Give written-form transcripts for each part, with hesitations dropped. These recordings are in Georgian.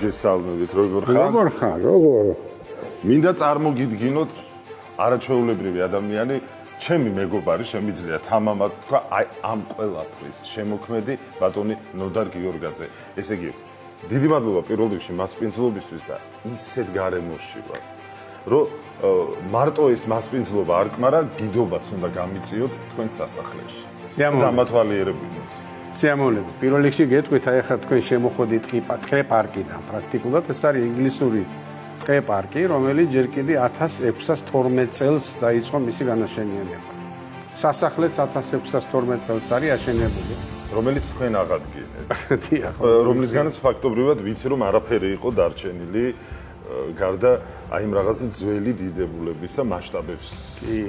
გესალმებით, როგორ ხარ? როგორ ხარ? როგორ? მინდა წარმოგიდგინოთ არაჩვეულებრივი ადამიანი, ჩემი მეგობარი შემიძლია თამამად თქვა, აი ამ ყველაფრის შემოქმედი ბატონი ნოდარ გიორგაძე. ესე იგი, დიდი მადლობა პირველ რიგში მასპინძლობისთვის და ისეთ გარემოში ვარ, რომ მარტო ეს მასპინძლობა არ კმარა, გიდობაც უნდა გამიწიოთ თქვენ სასახლეში. დამათვალიერებინოთ. სიამოვნებით. პირველ რიგში გეტყვით, აი ახლა თქვენ შემოხვედით ტყე პარკიდან. პრაქტიკულად ეს არის ინგლისური ტყე პარკი, რომელიც ჯერ კიდე 1612 წელს დაიწყო მისი განაშენიანება. სასახლეც 1612 წელს არის აშენებული. რომელიც თქვენ აღადგინეთ. დიახ. რომლისგანაც ფაქტობრივად ვიცი, რომ არაფერი იყო დარჩენილი, გარდა აი იმ რაღაც ძველი დიდებულებისა მასშტაბებს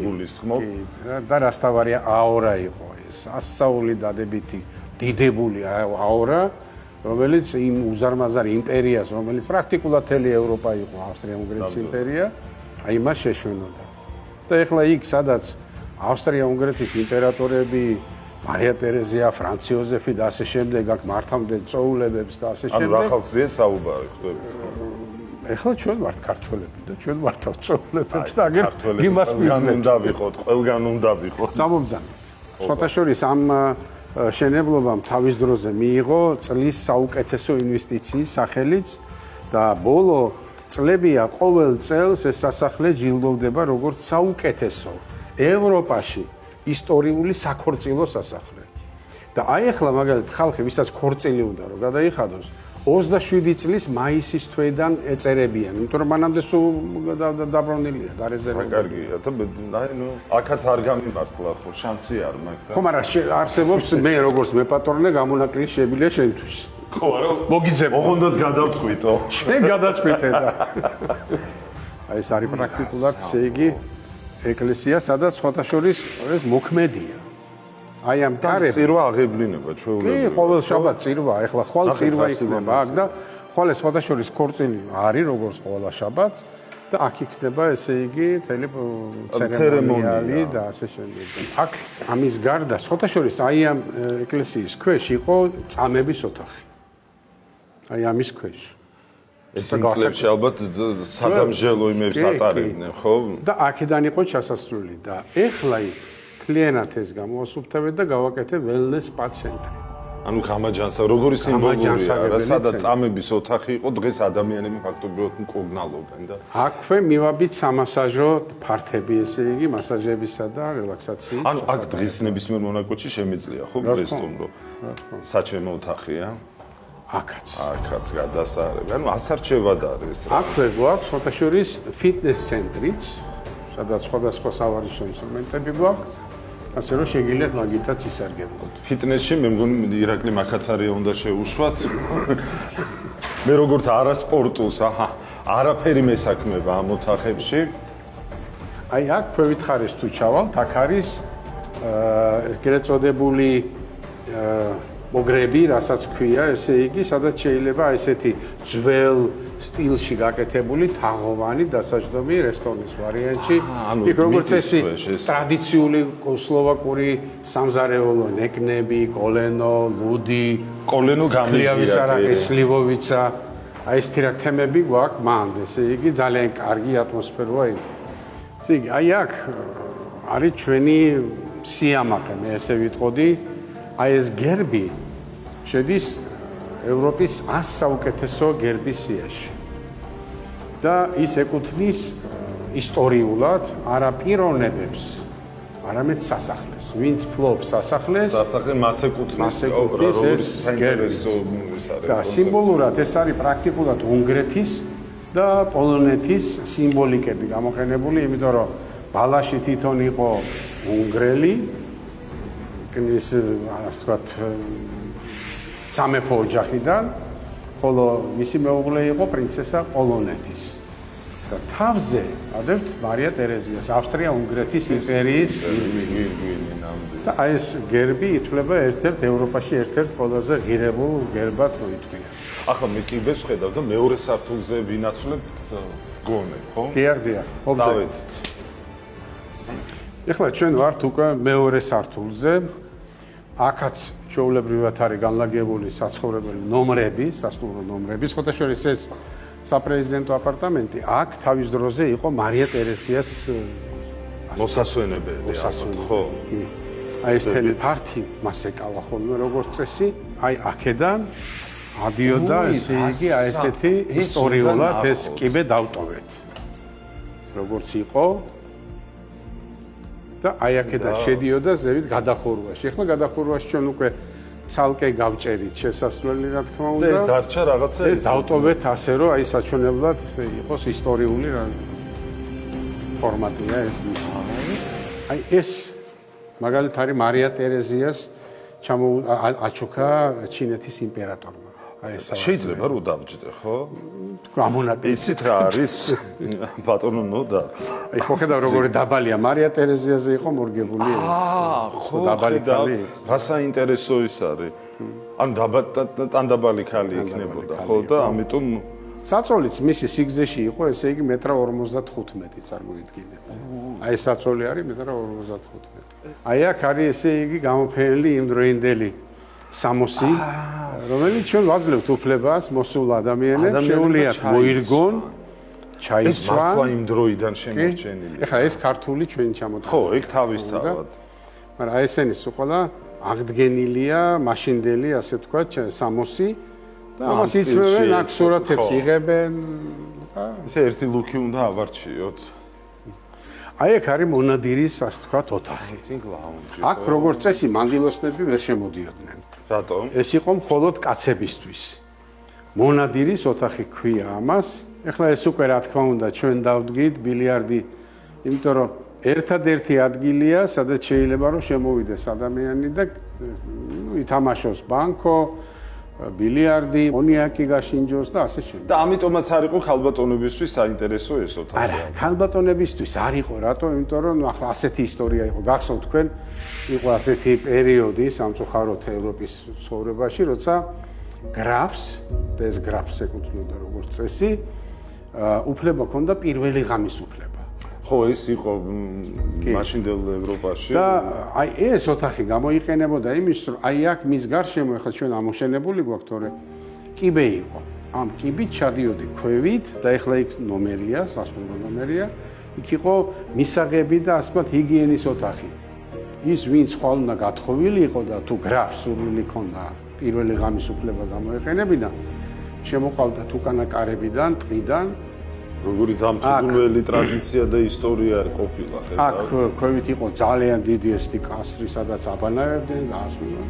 გულისხმობ. და რასთავარია აორა იყო ეს. ასწაული დადებითი დიდებული აორა, რომელიც იმ უზარმაზარ იმპერიას, რომელიც პრაქტიკულად მთელი ევროპა იყო, ავსტრია-უნგრეთის იმპერია, აი მას შეშვენოდა. და ეხლა იქ, სადაც ავსტრია-უნგრეთის იმპერატორები, მარია ტერეზია, ფრანც იოზეფი და ასე შემდეგ, აქ მართავდნენ წოულებებს და ასე შემდეგ. ანუ რა ხალხზეა საუბარი, ხვდები? ეხლა ჩვენ ვართ ქართველები და ჩვენ მართავთ წოულებებს და აგერ იმას ყველგან უნდა ვიყოთ, ყველგან უნდა ვიყოთ. წამომძანეთ. სხვათა შორის ამ შენებლობამ თავის დროზე მიიღო წლის საუკეთესო ინვესტიციის სახელიც და ბოლო წლებია ყოველ წელს ეს სასახლე ჯილდოვდება როგორც საუკეთესო ევროპაში ისტორიული საქორწილო სასახლე. და აი ახლა მაგალითად ხალხი ვისაც ქორწილი უნდა რომ გადაიხადოს 27 წლის მაისის თვედან ეწერებიან, იმიტომ რომ მანამდე სულ დაბრუნილია, დარეზერვებულია. კარგია, და აი ნუ აქაც არ გამიმართლა ხო, შანსი არ მაქვს. ხო, მაგრამ არსებობს მე როგორც მეპატრონე გამონაკლისი შეგვიძლია შენთვის. ხო, არა, მოგიძებო. ოღონდაც გადავწყვიტო. შენ გადაწყვიტე და. აი ეს არის პრაქტიკულად, ესე იგი, ეკლესია, სადაც სხვათა შორის ეს მოქმედია. აი ამ კარებს წირვა აღებლინება ჩვეულებრივად. კი, ყოველ შაბათს წირვა, ეხლა ხვალ წირვა იქნება აქ და ხვალ ეს სხვათა შორის ქორწილი არის როგორც ყოველ შაბათს და აქ იქნება ესე იგი მთელი ცერემონიალი და ასე შემდეგ. აქ ამის გარდა სხვათა შორის აი ამ ეკლესიის ქვეშ იყო წამების ოთახი. აი ამის ქვეშ. ეს ინგლისში ალბათ სადამსჯელო იმებს ატარებდნენ, ხო? და აქედან იყო ჩასასვლელი და ეხლა იქ კლიანად ეს გამოვასუფთავეთ და გავაკეთეთ wellness spa ცენტრი. ანუ გამაჯანსა, როგორი სიმბოლურია, სადაც წამების ოთახი იყო, დღეს ადამიანები ფაქტობრივად მკურნალობენ და აქვე მივაბით სამასაჟო ფართები, ესე იგი, მასაჟებისა და რელაქსაციის. ანუ აქ დღეს ნებისმიერ მონაკვეთში შემიძლია, ხო, რესტომრო. საჩემო ოთახია. აქაც გადასარევი. ანუ ასარჩევად არის რა. აქვე გვაქვს სხვათა შორის ფიტნეს ცენტრიც, სადაც სხვადასხვა სავარჯიშო ინსტრუმენტები გვაქვს. ასე რომ შეგიძლიათ მაგითაც ისარგებლოთ. ფიტნესში მე მგონი ირაკლი მაკაცარია უნდა შეუშვათ. მე როგორც არასპორტულს, არაფერი მესაქმება ამ ოთახებში. აი აქ ქვევითხარეს თუ ჩავალთ, აქ არის ეგრეთ წოდებული მოგრები, რასაც ქვია, ესე იგი, სადაც შეიძლება ესეთი ძველ სტილში გაკეთებული თაღოვანი დასაჯდომი რესტორნის ვარიანტში. იქ როგორც ესე ტრადიციული სლოვაკური სამზარეულო ნეკნები, კოლენო, ლუდი, კოლენო გამიგია, სლივოვიცა, აი ეს თემები გვაქვს მანდ, ესე იგი, ძალიან კარგი ატმოსფეროა იქ. ესე იგი, აი აქ არის ჩვენი სიამაყე, მე ესე ვიტყოდი. აი ეს გერბი შედის ევროპის 100 საუკეთესო გერბის სიაში. და ის ეკუთვნის ისტორიულად არა პიროვნებებს, არამედ სასახლეს. ვინც ფლობს სასახლეს, სასახლე მას ეკუთვნის ეს გერბი. და სიმბოლურად ეს არის პრაქტიკულად უნგრეთის და პოლონეთის სიმბოლიკები გამოყენებული, იმიტომ რომ ბალაში თვითონ იყო უნგრელი ის ასე ვთქვათ სამეფო ოჯახიდან, ხოლო მისი მეუღლე იყო პრინცესა პოლონეთის. და თავზე ადებთ მარია ტერეზიას, ავსტრია-უნგრეთის იმპერიის გირგვინი ნამდვილად. და აი ეს გერბი ითვლება ერთ-ერთ ევროპაში ერთ-ერთ ყველაზე ღირებულ გერბად მოითქვია. ახლა მე კიბეს ხედავ და მეორე სართულზე ვინაცვლებთ გონე, ხო? დიახ. წავედით. ეხლა ჩვენ ვართ უკვე მეორე სართულზე. აქაც ჩვეულებრივად არის განლაგებული საცხოვრებელი ნომრები, სასტუმრო ნომრები. სხვათა შორის ეს საპრეზიდენტო აპარტამენტი აქ თავის დროზე იყო მარია ტერესიას მოსასვენებელი, ხო? კი. აი ეს თელი ფართი მას ეკავა ხოლმე როგორც წესი, აი აქედან ადიოდა, ესე იგი, აი ესეთი ისტორიულად ეს კიბე დავტოვეთ. როგორც იყო და აი აქედან შედიოდა ზევით გადახურვაში. ეხლა გადახურვაში ჩვენ უკვე ცალკე გავჭერით შესასვლელი, რა თქმა უნდა. და ეს დარჩა რაღაცა ეს დავტოვეთ ასე, რომ აი საჩვენებლად იყოს ისტორიული ფორმატია ეს მისი. აი ეს მაგალითად არის მარია ტერეზიას აჩუქა ჩინეთის იმპერატორმა. აი ეს შეიძლება რომ დავჯდე, ხო? გამონაკლისი. იცით რა არის ბატონო ნოდა? აი ხო ხედავ როგორი დაბალია მარია ტერეზიაზე იყო მორგებული ეს. ხო, დაბალი ქალი. რა საინტერესო ის არის. ან დაბალი ქალი იქნებოდა, ხო და ამიტომ საწოლიც მისი სიგზეში იყო, ესე იგი 1.55 მეტრი წარმოიდგინეთ. აი ეს საწოლი არის 1.55 მეტრი. აი აქ არის ესე იგი გამოფენილი იმდროინდელი სამოსი, რომელიც ჩვენ ვაძლევთ უფლებას მოსულ ადამიანებს შეუძლიათ მოირგონ, ეს ჩაისვან. მართლა იმ დროიდან შემორჩენილი. ეხლა ეს ქართული ჩვენ ჩამოთვალეთ. ხო, იქ თავისთავად. მაგრამ აი ესენი სულ აღდგენილია მაშინდელი, ასე ვთქვათ, სამოსი და ამას იწვევენ, აქ სურათებს იღებენ. ესე ერთი ლუკი უნდა ავარჩიოთ. აი აქ არის მონადირის, ასე ვთქვათ, ოთახი. აქ როგორც წესი მანდილოსნები ვერ შემოდიოდნენ. რატომ? ეს იყო მხოლოდ კაცებისთვის. მონადირის ოთახი ქვია ამას. ეხლა ეს უკვე რა თქმა უნდა ჩვენ დავდგით ბილიარდი, იმიტომ რომ ერთადერთი ადგილია, სადაც შეიძლება რომ შემოვიდეს ადამიანი და ითამაშოს ბანკო, ბილიარდი, კონიაკი გაშინჯოს და ასე შემდეგ. და ამიტომაც არ იყო ქალბატონებისთვის საინტერესო ეს ოთახი. არა, ქალბატონებისთვის არ იყო, რატომ? იმიტომ რომ ახლა ასეთი ისტორია იყო. გახსოვთ თქვენ, იყო ასეთი პერიოდი სამწუხაროდ ევროპის ცხოვრებაში, როცა გრაფს, და ეს გრაფს ეკუთვნოდა როგორც წესი, უფლება ჰქონდა პირველი ღამის უფლება. ხო, ეს იყო მაშინდელ ევროპაში. და აი ეს ოთახი გამოიყენებოდა იმის, რომ აი აქ მის გარშემო ახლა ჩვენ ამოშენებული გვაქვს, თორე კიბე იყო. ამ კიბით ჩადიოდი ქვევით და ახლა იქ ნომერია, სასტუმრო ნომერია. იქ იყო მისაღები და ასე ვთქვათ ჰიგიენის ოთახი. ის ვინც ხვალ უნდა გათხოვილი იყო და თუ გრაფს სურვილი ჰქონდა პირველი ღამის უფლება გამოეყენებინა, შემოყავდა უკანა კარებიდან, ტყიდან. როგორი დამთრგუნველი ტრადიცია და ისტორია ყოფილა ხედავ. აქ ქვევით იყო ძალიან დიდი ესეთი კასრი, სადაც აბანავებდნენ და ასულან.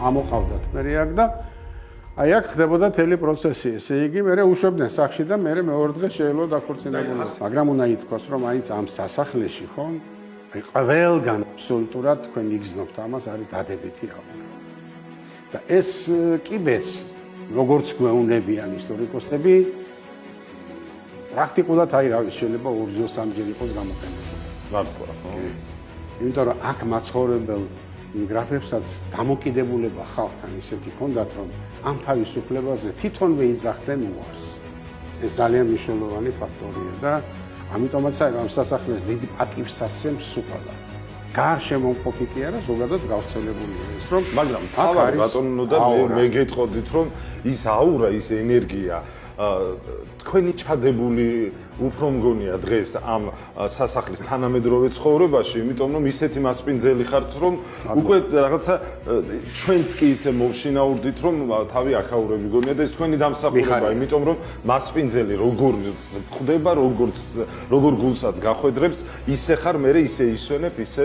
ამოყავდათ მე აქ და აი აქ ხდებოდა მთელი პროცესი. ესე იგი მე უშვებდნენ სახში და მე მეორე დღეს შეიძლება დაქორწინებულიყო. მაგრამ უნდა ითქვას, რომ აიც ამ სასახლეში ხო აი ყველგან აბსოლუტურად თქვენ იგრძნობთ ამას არის დადებითი აღწერა. და ეს კიბეს როგორც გვეუბნებიან ისტორიკოსები პრაქტიკულად აი რა ვიცი შეიძლება 2-3 იყოს გამოყენებული. მართლა ხო? იმიტომ რომ აქ მაცხოვრებელ გრაფებსაც დამოკიდებულება ხალხთან ისეთი ჰქონდათ რომ ამ თავისუფლებაზე თვითონვე იძახდნენ უარს. ეს ძალიან მნიშვნელოვანი ფაქტორია და ამიტომაც აი ამ სასახლეს დიდი პატივს ასცემს სუფადა. გარშემო მყოფი კი არა, ზოგადად გავრცელებულია ეს რომ მაგრამ თავად ბატონო და მე გეტყოდით რომ ის აურა, ის ენერგია თქვენი ჩადებული უფრო მგონია დღეს ამ სასახლის თანამედროვე ცხოვრებაში, იმიტომ რომ ისეთი მასპინძელი ხართ, რომ უკვე რაღაცა ჩვენც კი ისე მოვშინაურდით, რომ თავი აქაურები გონია და ეს თქვენი დამსახურება, იმიტომ რომ მასპინძელი როგორც ხდება, როგორ გულსაც გახვედრებს, ისე ხარ, მე ისე ისვენებ, ისე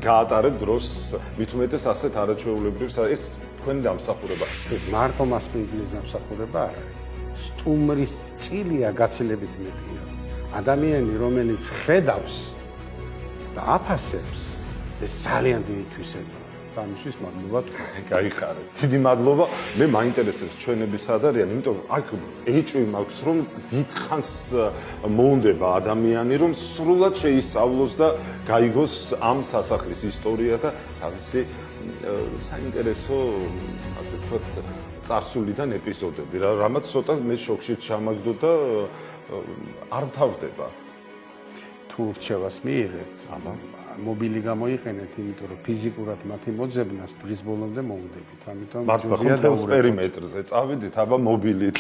გაატარებ დროს, მით უმეტეს ასეთ არაჩვეულებრივს, ეს თქვენი დამსახურება. ეს მარტო მასპინძლის დამსახურება არ არის. სტუმრის წილია გაცილებით მეტია. ადამიანი, რომელიც ხედავს და აფასებს, ეს ძალიან დიდი თვისებაა. და ამისთვის მადლობა თქვენ. გაიხარეთ. დიდი მადლობა. მე მაინტერესებს ჩვენები სად არიან, იმიტომ რომ აქ ეჭვი მაქვს, რომ დიდხანს მოუნდება ადამიანი, რომ სრულად შეისწავლოს და გაიგოს ამ სასახლის ისტორია და თავისი საინტერესო, ასე ვთქვათ, წარსულიდან ეპიზოდები, რამაც ცოტა მე შოქშიც ჩამაგდო და არ მთავრდება. თუ რჩევას მიიღებთ, მობილი გამოიყენეთ, იმიტომ რომ ფიზიკურად მათი მოძებნას დღის ბოლომდე მოუნდებით. ამიტომ მართლა ხო მთელს პერიმეტრზე წავიდით, აბა მობილით.